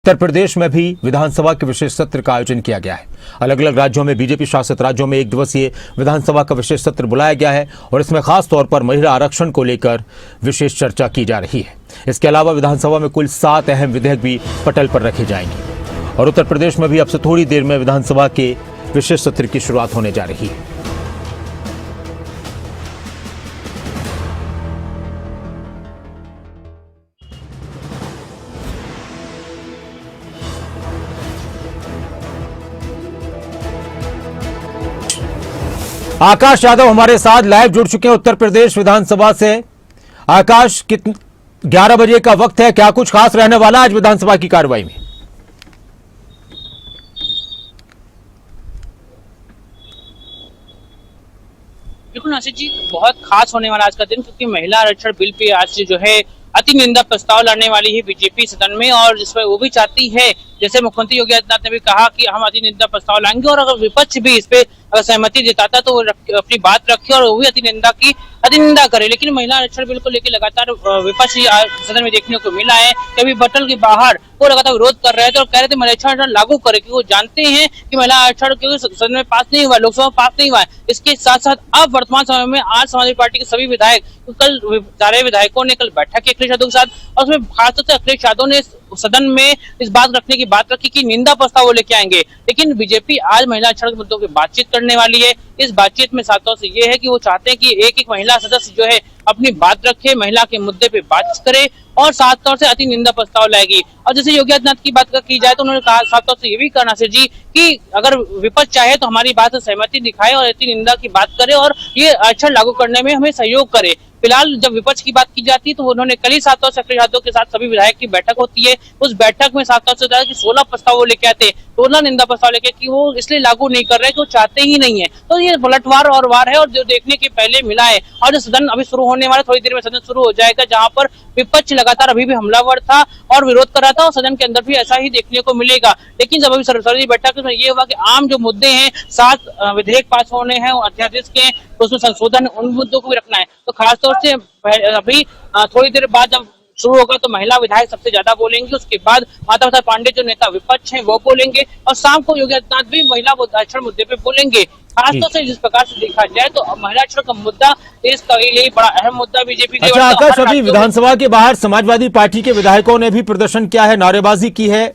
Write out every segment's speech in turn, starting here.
उत्तर प्रदेश में भी विधानसभा के विशेष सत्र का आयोजन किया गया है। अलग अलग राज्यों में बीजेपी शासित राज्यों में एक दिवसीय विधानसभा का विशेष सत्र बुलाया गया है और इसमें खास तौर पर महिला आरक्षण को लेकर विशेष चर्चा की जा रही है। इसके अलावा विधानसभा में कुल 7 अहम विधेयक भी पटल पर रखे जाएंगे और उत्तर प्रदेश में भी अब से थोड़ी देर में विधानसभा के विशेष सत्र की शुरुआत होने जा रही है। आकाश यादव हमारे साथ लाइव जुड़ चुके हैं उत्तर प्रदेश विधानसभा से। आकाश, 11 बजे का वक्त है, क्या कुछ खास रहने वाला आज विधानसभा की कार्रवाई में? बिल्कुल नासिर जी, बहुत खास होने वाला आज का दिन, क्योंकि महिला आरक्षण बिल पे आज से जो है अति निंदा प्रस्ताव लाने वाली है बीजेपी सदन में, और जिसमें वो भी चाहती है, जैसे मुख्यमंत्री योगी आदित्यनाथ ने भी कहा कि हम अति निंदा प्रस्ताव लाएंगे और अगर विपक्ष भी इस पे अगर सहमति जताता तो वो अपनी बात रखे और वो भी अति निंदा करे। लेकिन महिला आरक्षण बिल को लेकर लगातार विपक्ष सदन में देखने को मिला है कि अभी बटल के बाहर वो लगातार विरोध कर रहे थे और कह रहे थे महिला आरक्षण लागू करे, क्योंकि वो जानते हैं कि महिला आरक्षण क्योंकि सदन में पास नहीं हुआ, लोकसभा में पास नहीं हुआ है। इसके साथ साथ अब वर्तमान समय में आज समाजवादी पार्टी के सभी विधायक, कल सारे विधायकों ने कल बैठक की अखिलेश यादव के साथ, और उसमें खासतौर से अखिलेश यादव ने सदन में इस बात रखने की बात रखी कि निंदा प्रस्ताव वो लेके आएंगे। लेकिन बीजेपी आज महिला आरक्षण के मुद्दों की बातचीत करने वाली है। इस बातचीत में साथ से ये है कि वो चाहते हैं कि एक एक महिला सदस्य जो है अपनी बात रखे, महिला के मुद्दे पे बात करे और साथ तौर से अति निंदा प्रस्ताव लाएगी। और जैसे योगी आदित्यनाथ की बात की जाए तो उन्होंने कहा, साथ तौर से ये भी कहा नासिर जी कि अगर विपक्ष चाहे तो हमारी बात से सहमति दिखाए और अति निंदा की बात करे और ये आरक्षण लागू करने में हमें सहयोग करे। फिलहाल जब विपक्ष की बात की जाती है तो उन्होंने कल ही साथ तौर से अखिलेश यादव के साथ सभी विधायक की बैठक होती है। उस बैठक में साथ तौर से बताया कि 16 प्रस्ताव वो लेके आते, 16 निंदा प्रस्ताव लेके, कि वो इसलिए लागू नहीं कर रहे कि वो चाहते ही नहीं है। तो ये पलटवार और वार है और जो देखने के पहले मिला है। और जो सदन अभी शुरू होने वाला, थोड़ी देर में सदन शुरू हो जाएगा, जहां पर विपक्ष लगातार अभी भी हमलावर था और विरोध कर रहा था और सदन के अंदर भी ऐसा ही देखने को मिलेगा। लेकिन जब अभी सर्वदलीय बैठक में ये हुआ कि आम जो मुद्दे हैं, 7 विधेयक पास होने हैं अध्यादेश के, उसमें संशोधन, उन मुद्दों को भी रखना है। तो खासतौर से अभी थोड़ी देर बाद जब शुरू होगा तो महिला विधायक सबसे ज्यादा बोलेंगे, उसके बाद माता प्रसाद पांडे जो नेता विपक्ष हैं वो बोलेंगे और शाम को योगी आदित्यनाथ भी महिला आरक्षण मुद्दे पे बोलेंगे। खासतौर से जिस प्रकार से देखा जाए तो महिला आरक्षण का मुद्दा देश का लिए बड़ा अहम मुद्दा बीजेपी के। आकाश, अभी विधानसभा के बाहर समाजवादी पार्टी के विधायकों ने भी प्रदर्शन किया है, नारेबाजी की है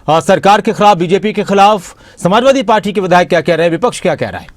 सरकार के खिलाफ, बीजेपी के खिलाफ। समाजवादी पार्टी के विधायक क्या कह रहे हैं, विपक्ष क्या कह रहा है?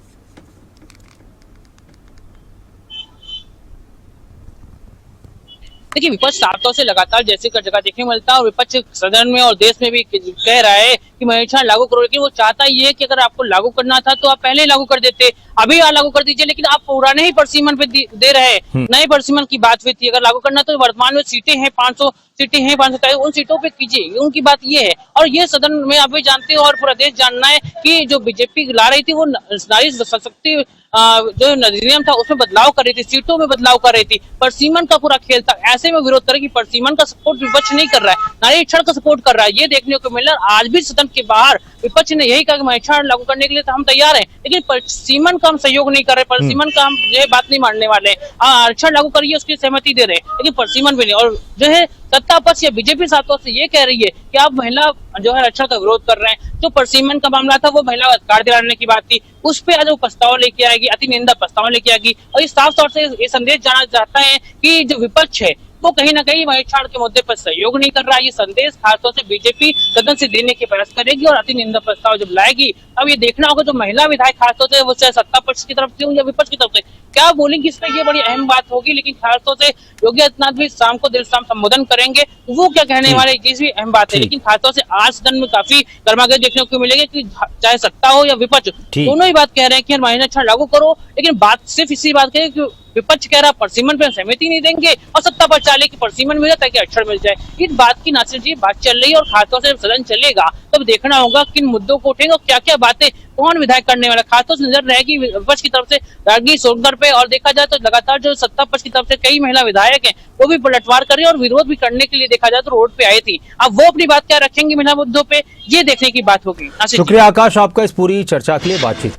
देखिए, विपक्ष साफ तौर से लगातार जैसे का जगह देखने को मिलता है और विपक्ष सदन में और देश में भी कह रहा है कि महिला आरक्षण लागू करो, लेकिन वो चाहता ये है कि अगर आपको लागू करना था तो आप पहले ही लागू कर देते, अभी लागू कर दीजिए। लेकिन आप पुराने ही परिसीमन पे दे रहे हैं, नए परिसीमन की बात हुई थी। अगर लागू करना तो वर्तमान में सीटें हैं 500 सीटें हैं, 527, उन सीटों पे कीजिए, उनकी बात ये है। और ये सदन में आप भी जानते हो और पूरा देश जानना है कि जो बीजेपी ला रही थी वो नारी सशक्ति जो अधिनियम था उसमें बदलाव कर रही थी, सीटों में बदलाव कर रही थी, परसीमन का पूरा खेल था। ऐसे में विरोध करे कि परसीमन का सपोर्ट विपक्ष नहीं कर रहा है, नारी आरक्षण का सपोर्ट कर रहा है, ये देखने को मिल रहा है। आज भी सदन के बाहर विपक्ष ने यही कहा कि आरक्षण लागू करने के लिए तो हम तैयार हैं, लेकिन परसीमन का हम सहयोग नहीं कर रहे, परसीमन का हम ये बात नहीं मानने वाले। आरक्षण लागू करिए उसकी सहमति दे रहे हैं, लेकिन परसीमन भी नहीं। और जो है सत्ता पक्ष या बीजेपी साथों से ये कह रही है कि आप महिला जो है आरक्षण का विरोध कर रहे हैं। जो परसीमन का मामला था वो महिला अधिकार दिलाने की बात थी, उस पे आज वो प्रस्ताव लेके आएगी, अति निंदा प्रस्ताव लेके आएगी। और इस साफ तौर से ये संदेश जाना चाहता है कि जो विपक्ष है वो कहीं ना कहीं आरक्षण के मुद्दे पर सहयोग नहीं कर रहा है। ये संदेश खासतौर से बीजेपी सदन से देने के प्रयास करेगी और अति निंदा प्रस्ताव जब लाएगी अब ये देखना होगा जो महिला विधायक खासतौर से वो चाहे सत्ता पक्ष की तरफ से हो या विपक्ष की तरफ से क्या बोलेंगी, इस पर ये बड़ी अहम बात होगी। लेकिन खासतौर से योगी आदित्यनाथ भी शाम को देर शाम संबोधन करेंगे, वो क्या कहने वाले, ये भी अहम बात है। लेकिन खासतौर से आज सदन में काफी गर्मागर्म देखने को मिलेगी कि चाहे सत्ता हो या विपक्ष, दोनों ही बात कह रहे हैं कि महिला आरक्षण लागू करो। लेकिन बात सिर्फ इसी बात करें कि विपक्ष कह रहा परसीमन पे सहमति नहीं देंगे और सत्ता पर चाले कि परसीमन मिले ताकि अक्षर मिल जाए। इस बात की नासिर जी बात चल रही है और खासतौर से जब सदन चलेगा तब देखना होगा किन मुद्दों को उठेंगे और क्या क्या बातें कौन विधायक करने वाला। खासतौर से नजर रहेगी विपक्ष की तरफ से राजगीर सोनकर पे, और देखा जाए तो लगातार जो सत्ता पक्ष की तरफ से कई महिला विधायक हैं वो भी पलटवार कर रही है और विरोध भी करने के लिए देखा जाए तो रोड पे आई थी। अब वो अपनी बात क्या रखेंगी महिला मुद्दों पे, ये देखने की बात होगी। शुक्रिया आकाश आपका इस पूरी चर्चा के लिए, बातचीत के लिए।